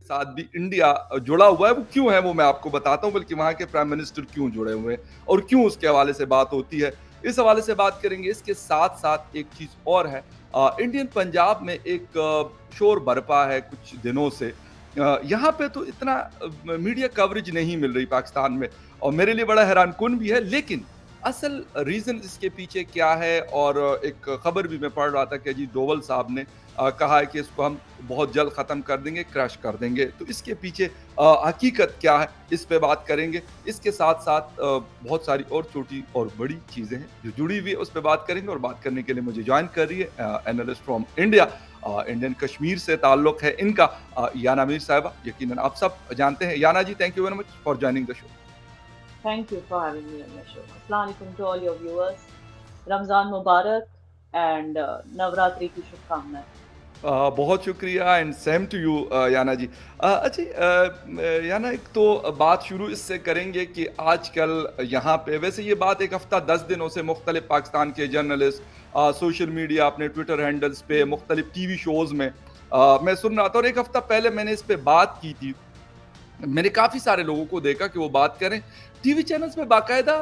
साथ भी इंडिया जुड़ा हुआ है। वो क्यों है वो मैं आपको बताता हूँ, बल्कि वहाँ के प्राइम मिनिस्टर क्यों जुड़े हुए हैं और क्यों उसके हवाले से बात होती है, इस हवाले से बात करेंगे। इसके साथ-साथ एक चीज़ और है, इंडियन पंजाब में एक शोर बरपा है कुछ दिनों से। यहाँ पे तो इतना मीडिया कवरेज नहीं मिल रही पाकिस्तान में, और मेरे लिए बड़ा हैरानकुन भी है। लेकिन असल रीज़न इसके पीछे क्या है, और एक खबर भी मैं पढ़ रहा था कि अजीत डोवल साहब ने कहा है कि इसको हम बहुत जल्द ख़त्म कर देंगे, क्रश कर देंगे। तो इसके पीछे हकीकत क्या है, इस पे बात करेंगे। इसके साथ-साथ बहुत सारी और छोटी और बड़ी चीज़ें हैं जो जुड़ी हुई है, उस पे बात करेंगे। और बात करने के लिए मुझे जॉइन कर रही है analyst from India, Indian Kashmir से ताल्लुक है इनका, याना मीर साहिबा। यकीनन आप सब जानते हैं। Yana ji, thank you very much for joining the show. Thank you for having me on my show. Assalamu alaikum to all your viewers. Ramzan Mubarak and Navratri की शुभकामनाएं। बहुत शुक्रिया एंड सेम टू यू याना जी। अच्छा, याना, एक तो बात शुरू इससे करेंगे कि आजकल यहाँ पे, वैसे ये बात एक हफ्ता 10 दिनों से मुख्तलिफ पाकिस्तान के जर्नलिस्ट, सोशल मीडिया, अपने ट्विटर हैंडल्स पे, मुख्तलिफ टीवी शोज में मैं सुन रहा था। और एक हफ्ता पहले मैंने इस पे बात की थी। मैंने काफ़ी सारे लोगों को देखा कि वो बात करें। टीवी चैनल्स में बाकायदा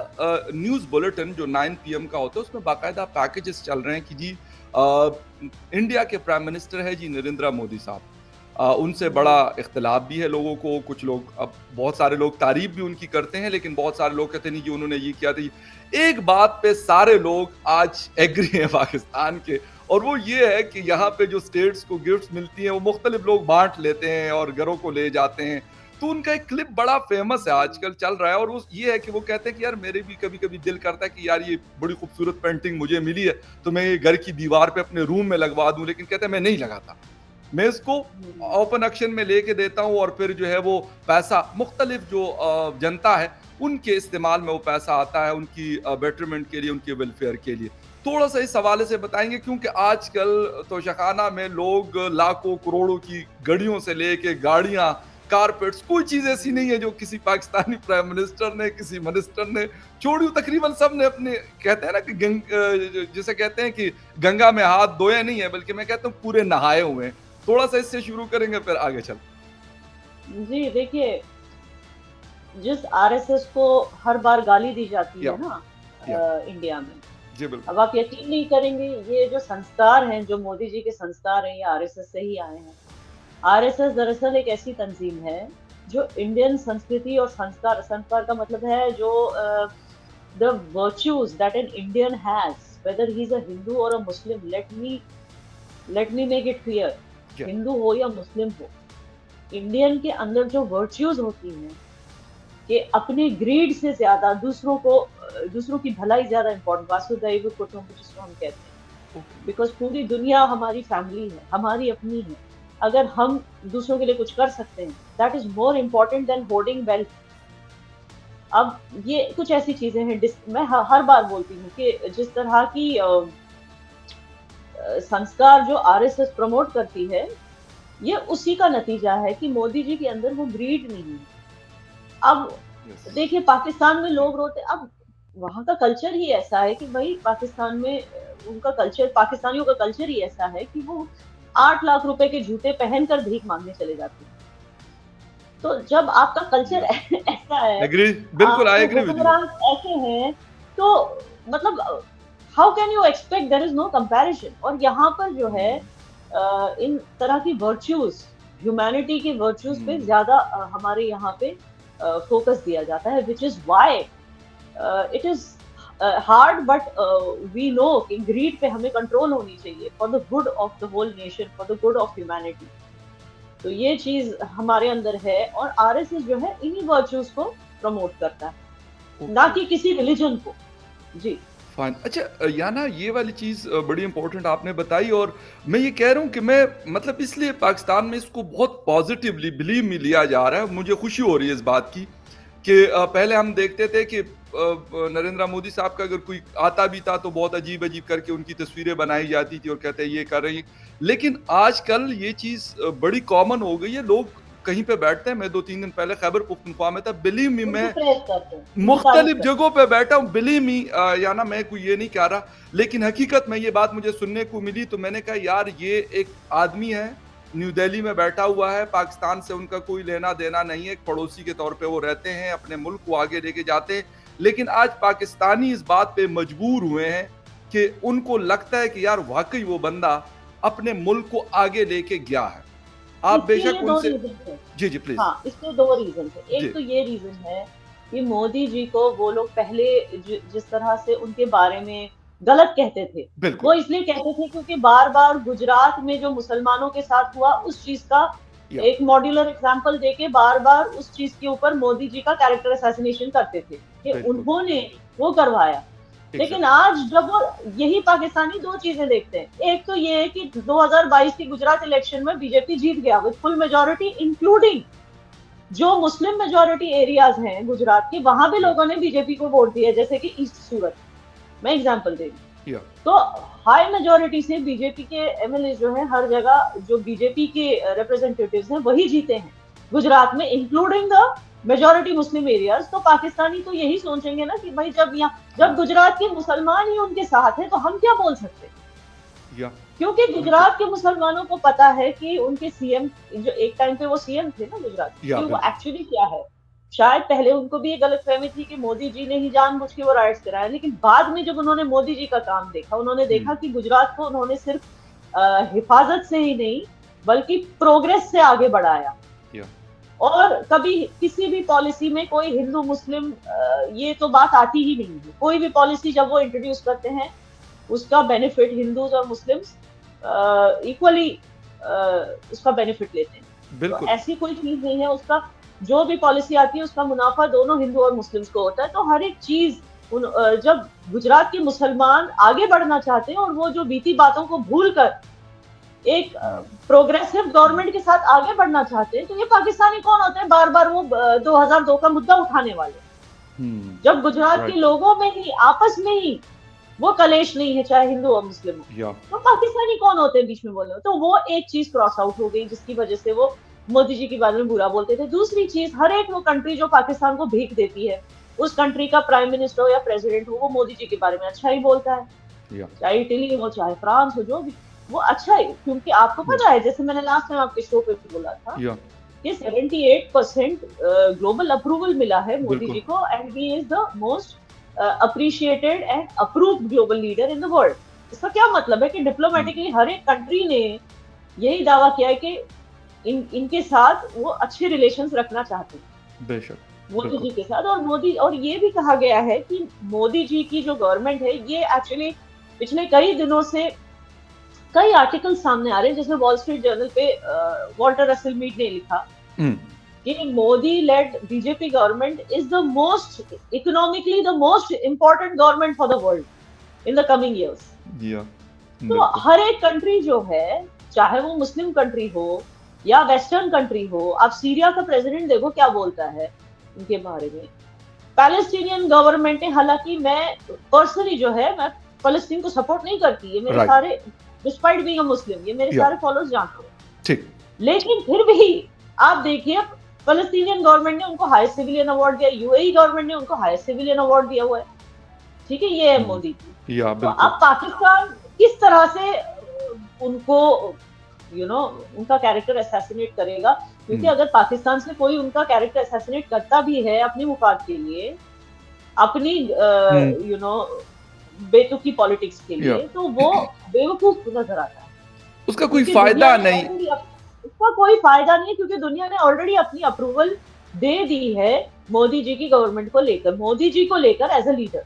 न्यूज़ बुलेटिन जो 9 पीएम का होता है, उसमें बाकायदा पैकेजेस चल रहे हैं कि जी इंडिया के प्राइम मिनिस्टर है जी नरेंद्र मोदी साहब। उनसे जी। बड़ा इख्तिलाफ भी है लोगों को। कुछ लोग, अब बहुत सारे लोग तारीफ भी उनकी करते हैं, लेकिन बहुत सारे लोग कहते नहीं कि उन्होंने ये किया था। एक बात पे सारे लोग आज एग्री हैं पाकिस्तान के, और वो ये है कि यहाँ पे जो स्टेट्स को गिफ्ट्स मिलती हैं वो मुख्तलिफ लोग बांट लेते हैं और घरों को ले जाते हैं। तो उनका एक क्लिप बड़ा फेमस है, आजकल चल रहा है, और वो ये है कि वो कहते हैं कि यार मेरे भी कभी कभी दिल करता है कि यार ये बड़ी खूबसूरत पेंटिंग मुझे मिली है, तो मैं ये घर की दीवार पे अपने रूम में लगवा दूं। लेकिन कहते हैं मैं नहीं लगाता, मैं इसको हम्म। ओपन ऑक्शन में लेके देता हूँ, और फिर जो है वो पैसा मुख्तलिफ जो जनता है उनके इस्तेमाल में वो पैसा आता है, उनकी बेटरमेंट के लिए, उनके वेलफेयर के लिए। थोड़ा सा इस हवाले से बताएंगे, क्योंकि आजकल तोशाखाना में लोग लाखों करोड़ों की घड़ियों से लेके गाड़ियां, कारपेट्स, कोई चीज ऐसी नहीं है जो किसी पाकिस्तानी प्राइम मिनिस्टर ने, किसी मिनिस्टर ने छोड़ी। तकरीबन सब ने अपने, कहते हैं ना कि जिसे कहते हैं कि गंगा में हाथ धोए नहीं है, बल्कि मैं कहता हूँ पूरे नहाए हुए हैं। थोड़ा सा इससे शुरू करेंगे, फिर आगे चल। जी देखिए, जिस आरएसएस को हर बार गाली दी जाती या है ना या इंडिया में, जी बिल्कुल। अब आप यकीन नहीं करेंगे, ये जो संस्कार हैं, जो मोदी जी के संस्कार हैं, ये आरएसएस से ही आए हैं। आरएसएस दरअसल एक ऐसी तंजीम है जो इंडियन संस्कृति और संस्कार, संस्कार का मतलब है जो the virtues that an Indian has, whether he is a Hindu और a Muslim, let me make it clear, या हिंदू हो या मुस्लिम हो, इंडियन के अंदर जो वर्च्यूज होती हैं कि अपने ग्रीड से ज्यादा दूसरों की भलाई ज्यादा इम्पोर्टेंट, वासुदैव कुटुंब जिसको हम कहते हैं, ओके। बिकॉज पूरी दुनिया हमारी फैमिली है, हमारी अपनी है। अगर हम दूसरों के लिए कुछ कर सकते हैं, that is more important then hoarding wealth. अब ये कुछ ऐसी चीजें हैं, मैं हर बार बोलती हूँ कि जिस तरह की संस्कार जो आरएसएस प्रमोट करती है, ये उसी का नतीजा है कि मोदी जी के अंदर वो ग्रीड नहीं है। अब यस। देखिए, पाकिस्तान में लोग रोते, अब वहां का कल्चर ही ऐसा है कि भाई पाकिस्तान में उनका कल्चर, पाकिस्तानियों का कल्चर ही ऐसा है कि वो 8 लाख रुपए के जूते पहनकर भीख मांगने चले जाते हैं। तो जब आपका कल्चर या ऐसा है, एग्री, बिल्कुल आई आपके एग्री विद यू। हुक्मरान ऐसे हैं, तो मतलब how can you expect, there is no comparison. और यहाँ पर जो है इन तरह की वर्च्यूज, ह्यूमैनिटी की वर्च्यूज पे ज्यादा हमारे यहाँ पे फोकस दिया जाता है, which is why it is hard, but we know कि ग्रीड पे हमें कंट्रोल होनी चाहिए for the good of the whole nation, for the good of humanity. तो ये चीज हमारे अंदर है, और आरएसएस जो है इन्हीं वर्च्यूज को प्रमोट करता है, ना ओके, कि किसी रिलीजन को। जी। फाइन। अच्छा, याना, ये वाली चीज़ बड़ी इंपॉर्टेंट आपने बताई, और मैं ये कह रहा हूँ कि मैं, मतलब इसलिए पाकिस्तान में इसको बहुत पॉजिटिवली बिलीव में लिया जा रहा है। मुझे खुशी हो रही है इस बात की कि पहले हम देखते थे कि नरेंद्र मोदी साहब का अगर कोई आता भी था तो बहुत अजीब अजीब करके उनकी तस्वीरें बनाई जाती थी और कहते हैं ये कर रही हैं। लेकिन आजकल ये चीज़ बड़ी कॉमन हो गई है। लोग कहीं पे बैठते हैं, मैं 2-3 दिन पहले खैबर पख्तूनख्वा में था, बिलीव मी, उनकी मैं प्रेस करते हैं, उनकी तारीफ मुख्तलिफ करते जगहों पे बैठा हूँ, बिलीव मी। या ना, मैं कोई ये नहीं कह रहा, लेकिन हकीकत में ये बात मुझे सुनने को मिली, तो मैंने कहा यार ये एक आदमी है न्यू दिल्ली में बैठा हुआ है, पाकिस्तान से उनका कोई लेना देना नहीं है, एक पड़ोसी के तौर पे वो रहते हैं, अपने मुल्क को आगे लेके जाते हैं। लेकिन आज पाकिस्तानी इस बात पे मजबूर हुए हैं कि उनको लगता है कि यार वाकई वो बंदा अपने मुल्क को आगे लेके गया है। आप इसके बेशक लिए दो उनसे रीजन है। जी जी प्लीज। हाँ, इसके दो रीजन है। जी एक तो ये रीजन है कि मोदी जी को वो लोग पहले जिस तरह से उनके बारे में गलत कहते थे, बिल्कुल। वो इसलिए कहते थे क्योंकि बार बार गुजरात में जो मुसलमानों के साथ हुआ उस चीज का या एक मॉड्यूलर एग्जाम्पल देके बार बार उस चीज के ऊपर मोदी जी का कैरेक्टर असैसिनेशन करते थे कि बिल्कुल उन्होंने वो करवाया। लेकिन एग्जैक्ट आज जब वो यही पाकिस्तानी दो चीजें देखते हैं, एक तो ये है कि 2022 की गुजरात इलेक्शन में बीजेपी जीत गया विद फुल मेजोरिटी, इंक्लूडिंग जो मुस्लिम मेजोरिटी एरियाज हैं गुजरात के, वहां भी लोगों ने बीजेपी को वोट दिया, जैसे कि ईस्ट सूरत। मैं एग्जांपल दे रही या हूँ। तो हाई मेजोरिटी से बीजेपी के एमएलए जो है हर जगह जो बीजेपी के रिप्रेजेंटेटिव्स हैं वही जीते हैं गुजरात में, including the majority Muslim areas. तो पाकिस्तानी तो यही सोचेंगे ना कि भाई जब गुजरात के मुसलमान ही उनके साथ हैं तो हम क्या बोल सकते हैं, या क्योंकि गुजरात के मुसलमानों को पता है कि उनके सीएम जो एक टाइम पे वो सीएम थे ना गुजरात के, या कि वो बिल्कुल एक्चुअली क्या है। शायद पहले उनको भी ये गलतफहमी थी कि मोदी जी ने ही जानबूझ के वो राइट्स कराया, लेकिन बाद में जब उन्होंने मोदी जी का काम देखा, उन्होंने देखा कि गुजरात को उन्होंने सिर्फ हिफाजत से ही नहीं बल्कि प्रोग्रेस से आगे बढ़ाया। या और कभी किसी भी पॉलिसी में कोई हिंदू मुस्लिम ये तो बात आती ही नहीं है। कोई भी पॉलिसी जब वो इंट्रोड्यूस करते हैं उसका बेनिफिट हिंदूज और मुस्लिम्स इक्वली उसका बेनिफिट लेते हैं। तो बिल्कुल ऐसी कोई चीज नहीं है, उसका जो भी पॉलिसी आती है उसका मुनाफा दोनों हिंदू और मुस्लिम्स को होता है। तो हर एक चीज जब गुजरात के मुसलमान आगे बढ़ना चाहते हैं और वो जो बीती बातों को भूल कर एक प्रोग्रेसिव गवर्नमेंट के साथ आगे बढ़ना चाहते हैं, तो ये पाकिस्तानी कौन होते हैं बार बार वो 2002 का मुद्दा उठाने वाले। जब गुजरात के लोगों में ही आपस में ही वो कलेश नहीं है, चाहे हिंदू और मुस्लिम हो, तो पाकिस्तानी कौन होते हैं बीच में बोलने। तो वो एक चीज क्रॉस आउट हो गई जिसकी वजह से वो मोदी जी के बारे में बुरा बोलते थे। दूसरी चीज, हर एक वो कंट्री जो पाकिस्तान को भीख देती है, उस कंट्री का प्राइम मिनिस्टर हो या प्रेसिडेंट हो, वो मोदी जी के बारे में अच्छा ही बोलता है, चाहे इटली हो चाहे फ्रांस हो, जो भी वो अच्छा है। क्योंकि आपको पता है, जैसे मैंने लास्ट टाइम आपके शो पे भी बोला था कि 78% ग्लोबल अप्रूवल मिला है मोदी जी को, and he is the most appreciated and approved global leader in the world। इसका क्या मतलब है कि डिप्लोमेटिकली हर एक कंट्री ने यही दावा किया है कि इनके साथ वो अच्छे रिलेशंस रखना चाहते हैं बेशक मोदी जी के साथ। और ये भी कहा गया है कि मोदी जी की जो गवर्नमेंट है, ये एक्चुअली पिछले कई दिनों से कई आर्टिकल सामने आ रहे हैं, जिसमें वॉल स्ट्रीट जर्नल पे वॉल्टर रसेल मीड ने लिखा कि Modi led BJP government is the most economically the most important government for the world in the coming years. तो हर एक कंट्री जो है, चाहे वो मुस्लिम कंट्री हो या वेस्टर्न कंट्री हो, आप सीरिया का प्रेसिडेंट देखो क्या बोलता है उनके बारे में। पैलेस्टीनियन गवर्नमेंट ने, हालांकि मैं पर्सनली जो है मैं फलस्तीन को सपोर्ट नहीं करती है, मेरे सारे डिस्पाइट बीइंग अ मुस्लिम ये मेरे सारे फॉलोअर्स जानते हैं, ठीक, लेकिन फिर भी आप देखिए फलस्तीनियन गवर्नमेंट ने उनको हाईएस्ट सिविलियन अवार्ड दिया, यूएई गवर्नमेंट ने उनको हाईएस्ट सिविलियन अवार्ड दिया हुआ है। ठीक है, ये है मोदी की। तो अब पाकिस्तान किस तरह से उनको उनका कैरेक्टर असैसिनेट करेगा, क्योंकि अगर पाकिस्तान से कोई उनका कैरेक्टर असैसिनेट करता भी है अपने मुफाद के लिए, अपनी बेतुकी पॉलिटिक्स के लिए, तो वो बेवकूफ नजर आता है, उसका कोई फायदा नहीं, उसका कोई फायदा नहीं है, क्योंकि दुनिया ने ऑलरेडी अपनी अप्रूवल दे दी है मोदी जी की गवर्नमेंट को लेकर, मोदी जी को लेकर एज अ लीडर।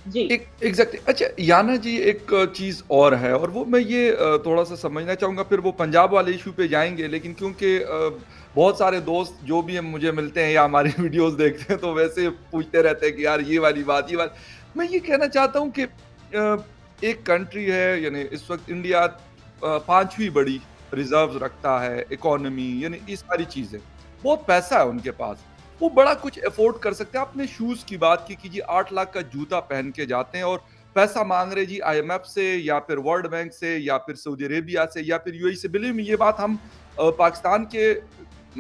जी एग्जैक्टली। अच्छा याना जी, एक चीज और है, और वो मैं ये थोड़ा सा समझना चाहूंगा, फिर वो पंजाब वाले इशू पे जाएंगे, लेकिन क्योंकि बहुत सारे दोस्त जो भी मुझे मिलते हैं या हमारी वीडियोस देखते हैं तो वैसे पूछते रहते हैं कि यार ये वाली बात, ये बात। मैं ये कहना चाहता हूँ कि एक कंट्री है, यानी इस वक्त इंडिया 5वीं बड़ी रिजर्व रखता है, इकोनॉमी, यानी ये सारी चीजें, बहुत पैसा है उनके पास, वो बड़ा कुछ अफोर्ड कर सकते हैं। आपने शूज की बात की कि जी 8 लाख का जूता पहन के जाते हैं और पैसा मांग रहे जी IMF से या फिर वर्ल्ड बैंक से या फिर सऊदी अरेबिया से या फिर यूएई से। बिलीव मी, ये बात हम पाकिस्तान के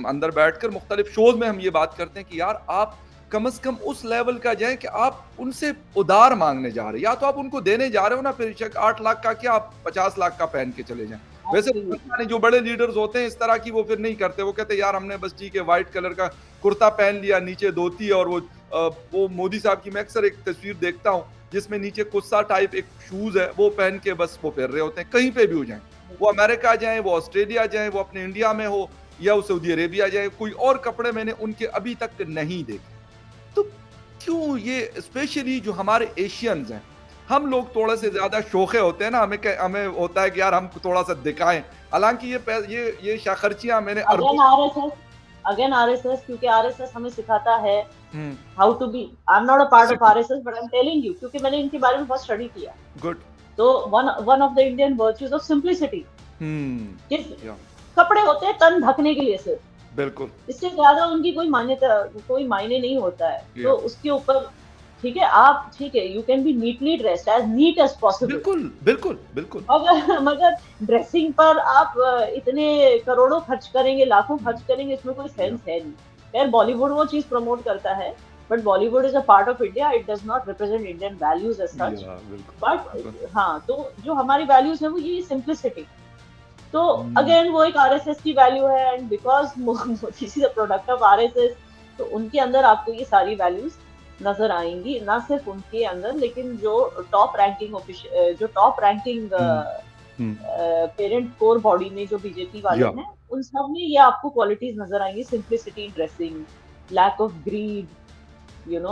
अंदर बैठकर मुख्तलिफ शोज में हम ये बात करते हैं कि यार आप कम से कम उस लेवल का जाए कि आप उनसे उधार मांगने जा रहे हैं, या तो आप उनको देने जा रहे हो ना, फिर 8 लाख का क्या आप 50 लाख का पहन के चले जाएं। वैसे एब्सोल्युटली। जो बड़े लीडर्स होते हैं इस तरह की वो फिर नहीं करते, वो कहते हैं यार हमने बस ठीक है व्हाइट कलर का कुर्ता पहन लिया, नीचे धोती और वो मोदी साहब की मैं अक्सर एक तस्वीर देखता हूँ जिसमें नीचे कुस्सा टाइप एक शूज है वो पहन के बस वो फिर रहे होते हैं कहीं पे भी हो जाए, वो अमेरिका जाए, वो ऑस्ट्रेलिया जाए, वो अपने इंडिया में हो या वो सऊदी अरेबिया जाए, कोई और कपड़े मैंने उनके अभी तक नहीं देखे। तो क्यों ये स्पेशली जो हमारे एशियंस हैं, हम लोग थोड़े से ज़्यादा शोखे होते हैं ना, हमें होता है कि यार हम थोड़ा-सा दिखाएँ। हालाँकि ये शाखर्चियाँ मैंने अरबों अगेन आरएसएस, अगेन आरएसएस, क्योंकि आरएसएस हमें सिखाता है हुँ, how to be. I am not a part of discipline, RSS but I am telling you, क्योंकि मैंने इनके बारे में बहुत स्टडी किया। गुड। तो one one of the Indian virtues of simplicity, हुँ, कि या कपड़े होते हैं तन ढकने के लिए सिर्फ, बिल्कुल, इससे ज्यादा उनकी कोई मायने नहीं होता है। तो या उसके ऊपर ठीक है, आप ठीक है, you can be neatly dressed, as neat as possible, बिल्कुल, बिल्कुल, बिल्कुल। मगर मगर ड्रेसिंग पर आप इतने करोड़ों खर्च करेंगे, लाखों हुँ, खर्च करेंगे, इसमें कोई या सेंस है नहीं। खैर बॉलीवुड वो चीज प्रमोट करता है, but Bollywood is a part of India, it does not represent Indian values as such. बिल्कुल, बिल्कुल। बट हाँ, तो जो हमारी वैल्यूज है वो ये सिंप्लिसिटी। तो हुँ, अगेन वो एक आरएसएस की वैल्यू है, and because Modi is a product of RSS, तो उनके अंदर आपको ये सारी वैल्यूज नजर आएंगी, ना सिर्फ उनके अंदर, लेकिन जो टॉप रैंकिंग हुँ, हुँ, पेरेंट कोर बॉडी में जो बीजेपी वाले या हैं, उन सब में ये आपको क्वालिटीज नजर आएंगी, simplicity in dressing, lack of greed,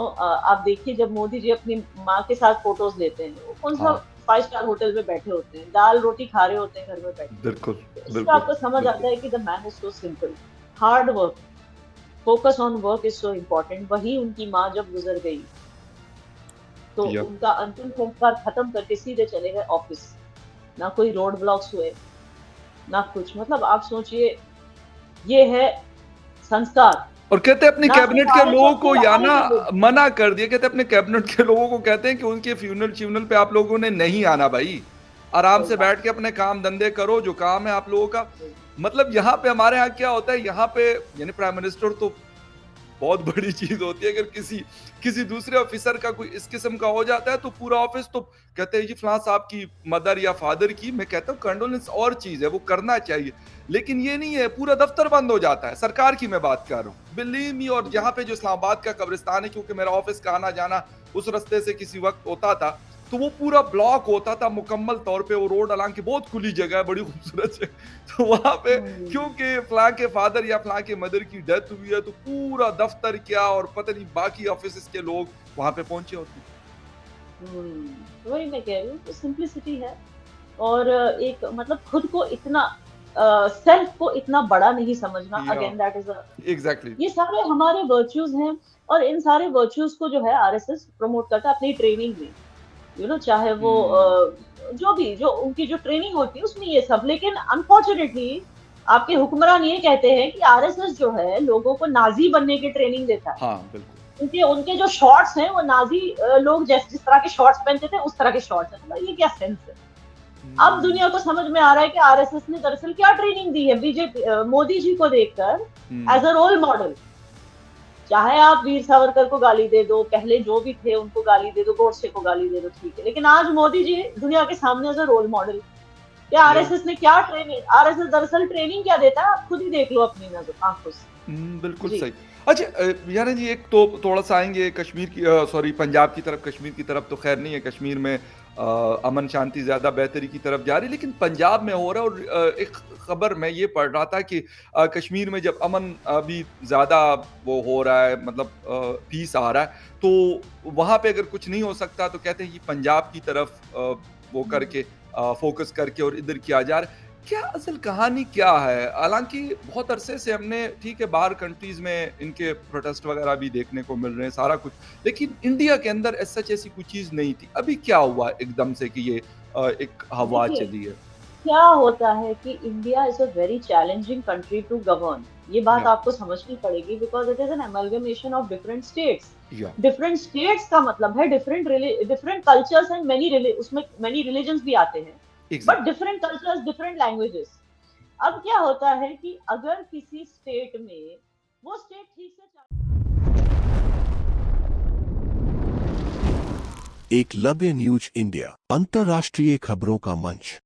आप देखिए जब मोदी जी अपनी माँ के साथ फोटोज लेते हैं, वो कौन सा हाँ, 5 स्टार होटल में बैठे होते हैं, दाल रोटी खा रहे होते हैं घर में बैठ के। बिल्कुल, तो इससे बिल्कुल, आपको समझ बिल्कुल। आता है कि the man is so simple, hard work, focus on work is so important. वही उनकी माँ जब गुजर गई तो या उनका अंतिम संस्कार खत्म करके सीधे चले गए ऑफिस, ना कोई रोड ब्लॉक्स हुए, ना कुछ। मतलब आप सोचिए, ये है संस्कार, और कहते हैं अपनी ना सिर्फ कैबिनेट के लोगों आरएसएस को के या हमारे ना लिए। मना कर दिया, कहते हैं अपने कैबिनेट के लोगों को कहते हैं कि उनके फ्यूनल पे आप लोगों ने नहीं आना भाई। आराम सही से बात बैठ के अपने काम धंधे करो, जो काम है आप लोगों का। है। मतलब यहाँ पे हमारे यहाँ क्या होता है, यहाँ पे यानी प्राइम मिनिस्टर तो बहुत बड़ी चीज होती है। अगर किसी किसी दूसरे ऑफिसर का कोई इस किस्म का हो जाता है तो पूरा ऑफिस तो कहते हैं जी फलां साहब की मदर या फादर की, मैं कहता हूँ कंडोलेंस और चीज है, वो करना चाहिए, लेकिन ये नहीं है पूरा दफ्तर बंद हो जाता है। सरकार की मैं बात कर रहा हूँ, बिलीव मी। और जहाँ पे जो इस्लामाबाद का कब्रिस्तान है, क्योंकि मेरा ऑफिस का आना जाना उस रास्ते से किसी वक्त होता था, तो वो पूरा ब्लॉक होता था मुकम्मल तौर पे। वो रोड, हालांकि बहुत खुली जगह है, बड़ी खूबसूरत जगह, तो वहां पे हम्म, क्योंकि फलां के फादर या फलां के मदर की डेथ हुई है, तो पूरा दफ्तर क्या और पता नहीं बाकी ऑफिस के लोग वहां पे पहुंचे होते वही मैं कह रही हूँ, तो सिंप्लिसिटी है। और एक मतलब खुद को इतना, सेल्फ को इतना बड़ा नहीं समझना, हैं या again that is a, exactly. ये सारे हमारे वर्च्यूज हैं। और इन सारे वर्च्यूज को जो है आरएसएस प्रमोट करता है अपनी ट्रेनिंग में, चाहे वो हम्म, जो भी जो उनकी जो ट्रेनिंग होती है उसमें ये सब। लेकिन अनफॉर्चुनेटली आपके हुक्मरान ये कहते हैं कि आरएसएस जो है लोगों को नाजी बनने की ट्रेनिंग देता है, हाँ बिल्कुल। क्योंकि उनके जो शॉर्ट्स हैं वो नाजी लोग जिस तरह के शॉर्ट्स पहनते थे उस तरह के शॉर्ट्स हैं। मतलब ये क्या सेंस है? अब हम्म, दुनिया को समझ में आ रहा है कि आरएसएस ने दरअसल क्या ट्रेनिंग दी है बीजेपी, मोदी जी को देखकर हम्म, एज अ रोल मॉडल। चाहे आप वीर सावरकर को गाली दे दो, पहले जो भी थे उनको गाली दे दो, गोडसे को गाली दे दो, ठीक है, लेकिन आज मोदी जी दुनिया के सामने एज अ रोल मॉडल। क्या या आरएसएस ने क्या ट्रेनिंग, आरएसएस दरअसल ट्रेनिंग क्या देता है, आप खुद ही देख लो अपनी नजर आंखों से। बिल्कुल जी। सही। अच्छा यानी जी एक तो थोड़ा सा आएंगे कश्मीर की, सॉरी पंजाब की तरफ। कश्मीर की तरफ तो खैर नहीं है, कश्मीर में अमन शांति ज़्यादा बेहतरी की तरफ जा रही है, लेकिन पंजाब में हो रहा है। और एक खबर मैं ये पढ़ रहा था कि कश्मीर में जब अमन अभी ज़्यादा वो हो रहा है, मतलब पीस आ रहा है, तो वहाँ पे अगर कुछ नहीं हो सकता तो कहते हैं कि पंजाब की तरफ वो करके फोकस करके और इधर किया जा रहा है। क्या असल कहानी क्या है? हालाँकि बहुत अरसे से हमने, ठीक है, बाहर कंट्रीज़ में इनके प्रोटेस्ट वगैरह भी देखने को मिल रहे हैं, सारा कुछ, लेकिन इंडिया के अंदर एज़ सच ऐसी कोई चीज़ नहीं थी। अभी क्या हुआ एकदम से कि ये एक हवा देखिए चली है? क्या होता है कि India is a very challenging country to govern, ये बात या आपको समझनी पड़ेगी, because it is an amalgamation of different states. या डिफरेंट स्टेट्स का मतलब है डिफरेंट डिफरेंट कल्चर्स एंड उसमें मेनी रिलीजन्स भी आते हैं, but exactly. Different cultures, different languages. अब क्या होता है कि अगर किसी स्टेट में वो स्टेट ठीक से एकलव्य न्यूज इंडिया, अंतर्राष्ट्रीय खबरों का मंच।